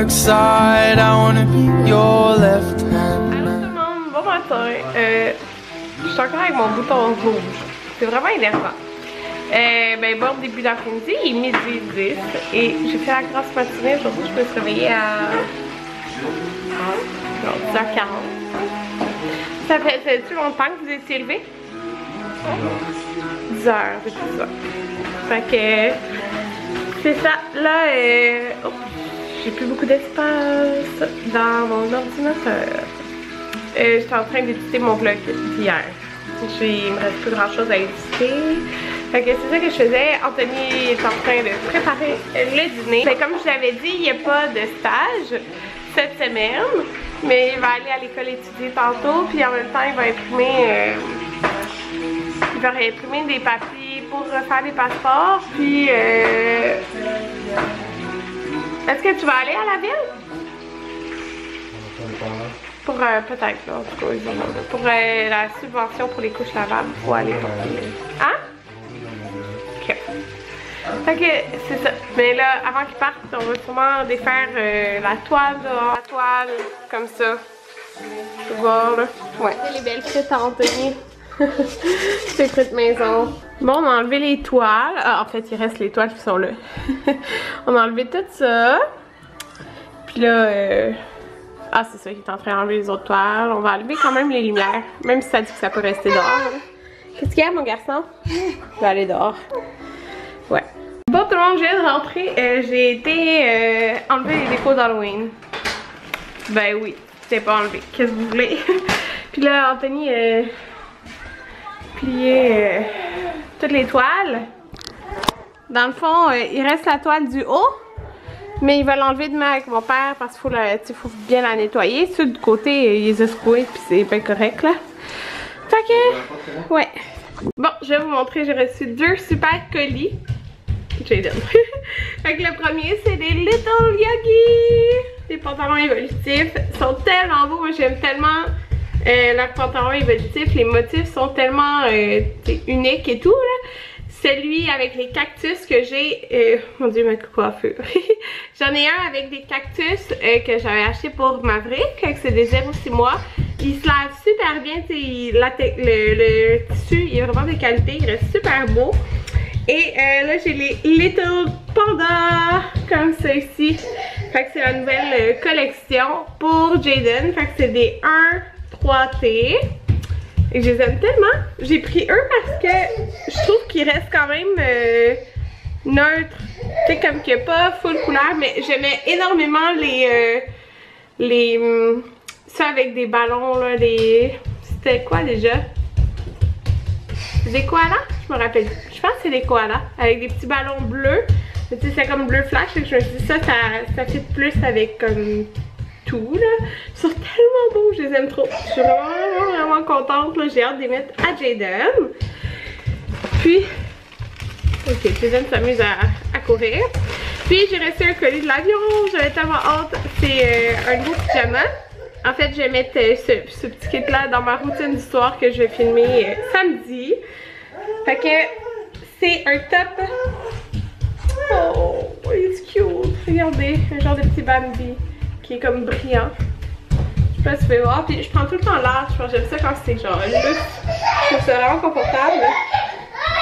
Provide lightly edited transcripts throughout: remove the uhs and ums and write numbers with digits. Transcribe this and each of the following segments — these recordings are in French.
dark side. I wanna be your left hand. Allô tout le monde, bon matin. Je suis encore avec mon bouton rouge. C'est vraiment énervant. Bon début d'après-midi, il est midi 10 et j'ai fait la grasse matinée. Aujourd'hui, je me suis réveillée à 10h40. Ça fait-tu longtemps que vous étiez levé? 10 heures, c'est tout ça. Fait que c'est ça. Là, j'ai plus beaucoup d'espace dans mon ordinateur. J'étais en train d'éditer mon vlog d'hier. Il me reste plus grand chose à éditer. Fait que c'est ça que je faisais. Anthony est en train de préparer le dîner. Comme je vous l'avais dit, il n'y a pas de stage cette semaine. Mais il va aller à l'école étudier tantôt. Puis en même temps, il va imprimer des papiers pour faire des passeports. Puis est-ce que tu vas aller à la ville? Pour peut-être là, en tout cas, pour la subvention pour les couches lavables, faut aller porter. Hein? Ok. Fait que c'est ça. Mais là, avant qu'ils partent, on va sûrement défaire la toile dehors. La toile, comme ça. Tu peux voir là. Ouais. Les belles frites à Anthony. C'est frites maison. Bon, on a enlevé les toiles. Ah, en fait, il reste les toiles qui sont là. On a enlevé tout ça. Puis là, ah, c'est ça, il est en train d'enlever les autres toiles. On va enlever quand même les lumières, même si ça dit que ça peut rester dehors. Qu'est-ce qu'il y a, mon garçon? Je vais aller dehors. Ouais. Bon, tout le monde, je viens de rentrer. J'ai été enlever les décos d'Halloween. Ben oui, c'était pas enlevé. Qu'est-ce que vous voulez? Puis là, Anthony plié toutes les toiles. Dans le fond, il reste la toile du haut. Mais il va l'enlever demain avec mon père parce qu'il faut bien la nettoyer. Ceux du côté, il les a secoués puis c'est bien correct là. Fait que, ouais. Bon, je vais vous montrer, j'ai reçu 2 super colis. Jaden. Fait que le premier, c'est des Little Yogi. Des pantalons évolutifs. Ils sont tellement beaux, moi j'aime tellement leurs pantalons évolutifs. Les motifs sont tellement uniques et tout là. Celui avec les cactus que j'ai, mon dieu ma coiffure. J'en ai un avec des cactus que j'avais acheté pour Maverick, c'est des 0-6 mois. Il se lave super bien, le tissu il est vraiment de qualité, il reste super beau. Et là j'ai les Little Panda comme ceci. Fait que c'est la nouvelle collection pour Jaden. Fait que c'est des 1-3T. Et je les aime tellement. J'ai pris eux parce que je trouve qu'ils restent quand même neutres. Tu sais, comme qu'il n'y a pas full couleur, mais j'aimais énormément ça avec des ballons là, c'était quoi déjà? Des koalas? Je me rappelle. Je pense que c'est des koalas avec des petits ballons bleus. Tu sais, c'est comme bleu flash. Et je me suis dit ça fit plus avec comme tout là. Ils sont tellement beaux, je les aime trop. Je suis vraiment contente là. J'ai hâte de les mettre à Jaden. Puis, ok, Jaden s'amuse à courir. Puis j'ai reçu un colis de l'avion. J'avais tellement hâte. C'est un nouveau pyjama. En fait, je vais mettre ce petit kit là dans ma routine du soir que je vais filmer samedi. Fait que c'est un top. Oh, il est cute. Regardez, un genre de petit Bambi qui est comme brillant. Je sais pas si tu peux voir. Puis je prends tout le temps large. J'aime ça quand c'est genre loose. Je trouve ça vraiment confortable.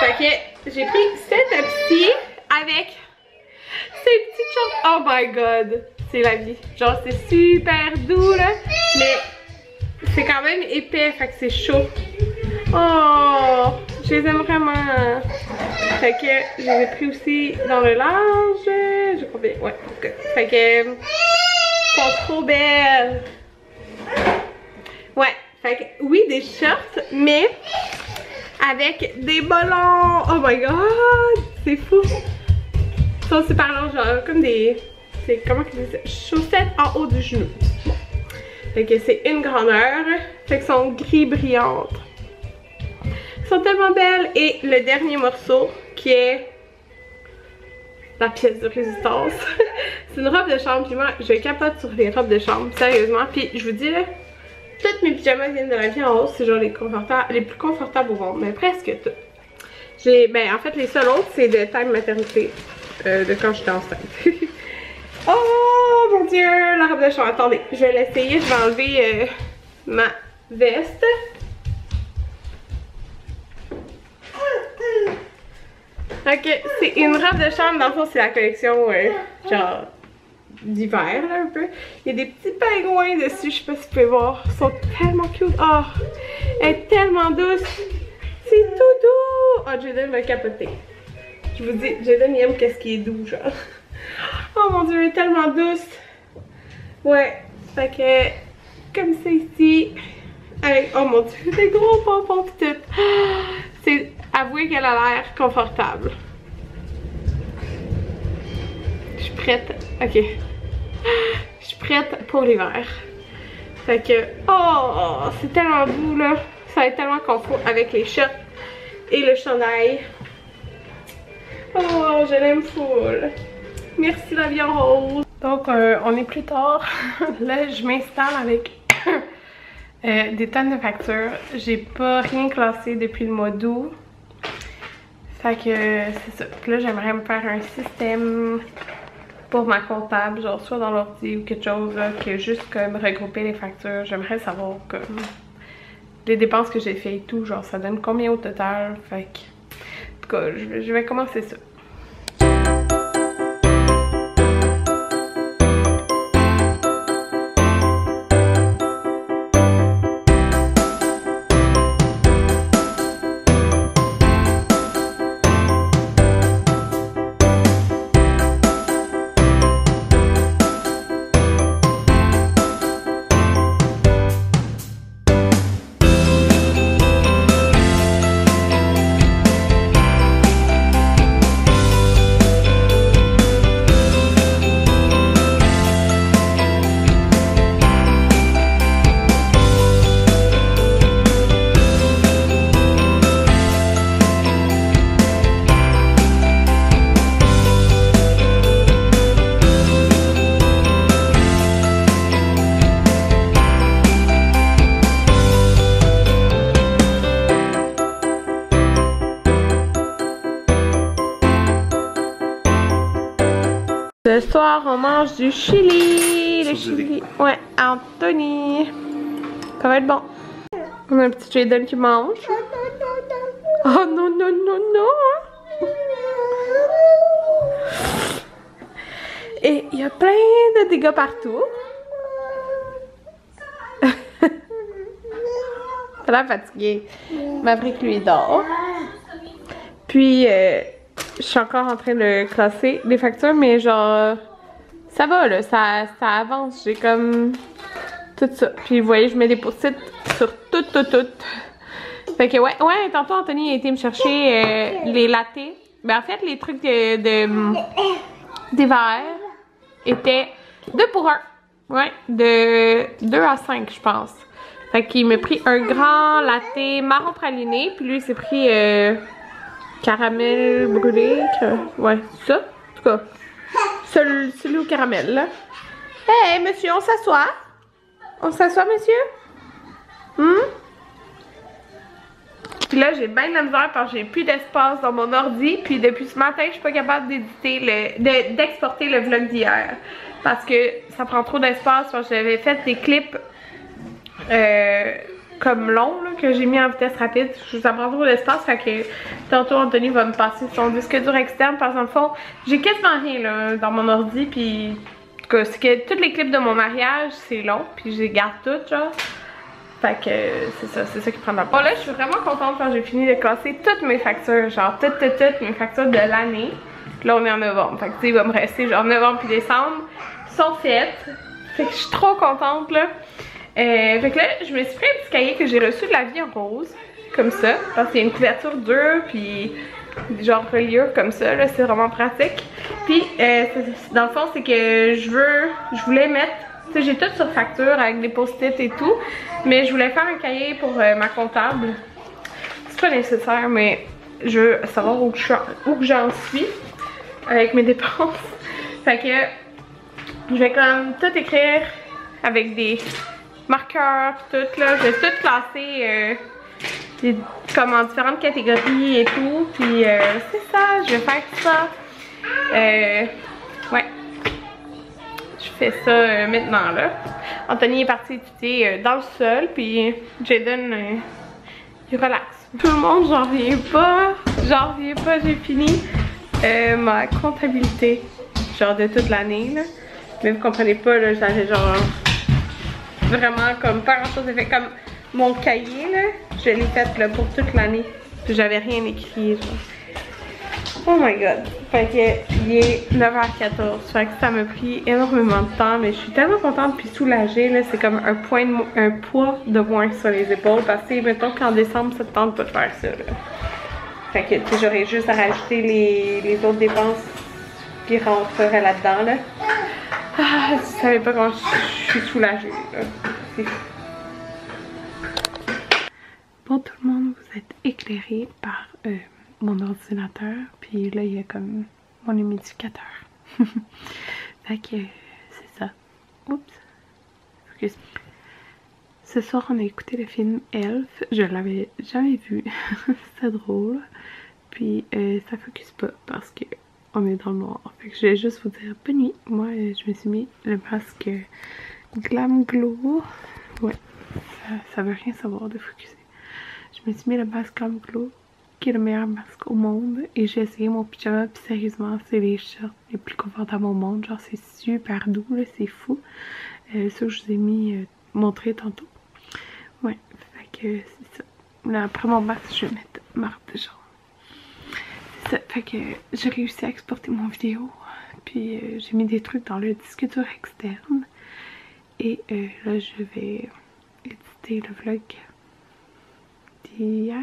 Fait que j'ai pris cette top-ci avec ces petites shorts. Oh my god. C'est la vie. Genre c'est super doux là. Mais c'est quand même épais. Fait que c'est chaud. Oh, je les aime vraiment. Fait que je les ai pris aussi dans le large. J'ai combien? Ouais, ok. Fait que sont trop belles. Ouais, fait que oui, des shorts, mais avec des ballons. Oh my god, c'est fou. Ils sont super longs, genre comme des. C'est comment que c'est ça? Chaussettes en haut du genou. Bon. Fait que c'est une grandeur. Fait que sont gris brillantes. Ils sont tellement belles. Et le dernier morceau qui est la pièce de résistance. C'est une robe de chambre. Puis moi, je capote sur les robes de chambre. Sérieusement. Puis je vous dis là, toutes mes pyjamas viennent de la vie en hausse. C'est genre les plus confortables au monde. Mais presque toutes. En fait, les seuls autres, c'est de time maternité. De quand j'étais enceinte. Oh Oh mon dieu, la robe de chambre. Attendez, je vais l'essayer. Je vais enlever ma veste. Ok, c'est une robe de chambre. Dans le fond, c'est la collection genre d'hiver là un peu. Il y a des petits pingouins dessus. Je sais pas si vous pouvez voir. Ils sont tellement cute. Oh, elle est tellement douce. C'est tout doux. Oh, Jaden va capoter. Je vous dis, Jaden il aime qu'est-ce qui est doux, genre. Oh mon dieu, elle est tellement douce. Ouais, fait que comme c'est ici. Avec, oh mon dieu, des gros pompons pis tout. C'est avouer qu'elle a l'air confortable. Je suis prête. Ok. Je suis prête pour l'hiver. Fait que, oh, c'est tellement doux là. Ça va être tellement confort avec les shorts et le chandail. Oh, je l'aime full. Merci la vie en rose. Donc, on est plus tard. Là, je m'installe avec des tonnes de factures. J'ai pas rien classé depuis le mois d'août. Fait que c'est ça. Puis là, j'aimerais me faire un système pour ma comptable, genre soit dans l'ordi ou quelque chose là, que juste comme regrouper les factures. J'aimerais savoir comme les dépenses que j'ai fait et tout, genre ça donne combien au total. Fait que, en tout cas, je vais commencer ça. Ce soir, on mange du chili. Le chili. Ouais, Anthony. Ça va être bon. On a un petit Jaden qui mange. Oh non, non, non, non. Et il y a plein de dégâts partout. Elle a l'air fatiguée. Maverick lui dort. Puis, je suis encore en train de classer les factures, mais genre, ça va là, ça avance. J'ai comme tout ça. Puis vous voyez, je mets des post-it sur tout. Fait que ouais, tantôt Anthony a été me chercher les lattés. Ben en fait, les trucs d'hiver étaient 2 pour 1. Ouais, de 2 à 5 je pense. Fait qu'il m'a pris un grand latte marron praliné, puis lui il s'est pris caramel brûlé, ouais, ça, en tout cas, celui au caramel, là. Hey, monsieur, on s'assoit? On s'assoit, monsieur? Puis là, j'ai bien de la misère parce que j'ai plus d'espace dans mon ordi, puis depuis ce matin, je suis pas capable d'éditer d'exporter le vlog d'hier. Parce que ça prend trop d'espace, parce que j'avais fait des clips comme long là, que j'ai mis en vitesse rapide. Ça prend trop d'espace, fait que tantôt Anthony va me passer son disque dur externe parce que dans le fond j'ai quasiment rien là, dans mon ordi, puis en tout cas c'est que tous les clips de mon mariage c'est long, puis je les garde toutes genre. Fait que c'est ça qui prend de la place. Bon là je suis vraiment contente quand j'ai fini de classer toutes mes factures, genre toutes mes factures de l'année. Là on est en novembre, fait que tu sais il va me rester genre novembre puis décembre sont faites. Fait que je suis trop contente là. Fait que là, je me suis pris un petit cahier que j'ai reçu de la vie en rose, comme ça, parce qu'il y a une couverture dure, puis genre reliure comme ça, là, c'est vraiment pratique. Puis, dans le fond, c'est que je voulais mettre, tu sais, j'ai tout sur facture avec des post-it et tout, mais je voulais faire un cahier pour ma comptable. C'est pas nécessaire, mais je veux savoir où que j'en suis avec mes dépenses. Fait que, je vais quand même tout écrire avec des marqueurs, tout là, je vais tout classer comme en différentes catégories et tout, puis c'est ça, je vais faire ça. Ouais. je fais ça maintenant là. Anthony est parti étudier dans le sol, puis Jaden il relaxe. Tout le monde, j'en reviens pas, j'ai fini ma comptabilité, genre de toute l'année là. Mais vous comprenez pas là, j'avais genre vraiment comme pas grand chose de fait, comme mon cahier là, je l'ai fait là pour toute l'année, puis j'avais rien écrit genre. Oh my god. Fait que il est 9h14. Fait que ça m'a pris énormément de temps. Mais je suis tellement contente puis soulagée. Là, c'est comme un poids de moins sur les épaules. Parce que mettons qu'en décembre, ça te tente pas de faire ça. Là. Fait que j'aurais juste à rajouter les autres dépenses qui rentreraient là-dedans. Là. Ah, je savais pas comment je suis soulagée. C'est fou. Bon tout le monde, vous êtes éclairés par mon ordinateur, puis là il y a comme mon humidificateur. Fait que c'est ça. Oups. Focus. Ce soir on a écouté le film Elf, je l'avais jamais vu. C'était drôle. Puis ça focus pas parce que on est dans le noir. Fait que je vais juste vous dire bonne nuit. Moi je me suis mis le masque Glam Glow. Ouais, ça veut rien savoir de focuser. Je me suis mis le masque Glam Glow, qui est le meilleur masque au monde, et j'ai essayé mon pyjama, puis sérieusement c'est les shorts les plus confortables au monde, genre c'est super doux là, c'est fou. Ça que je vous ai mis montré tantôt. Ouais, fait que c'est ça. Là après mon masque je vais mettre ma robe de chambre. C'est ça, fait que j'ai réussi à exporter mon vidéo, puis j'ai mis des trucs dans le disque dur externe, et là je vais éditer le vlog d'hier.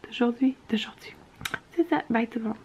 D'aujourd'hui. C'est ça. Bye tout le monde.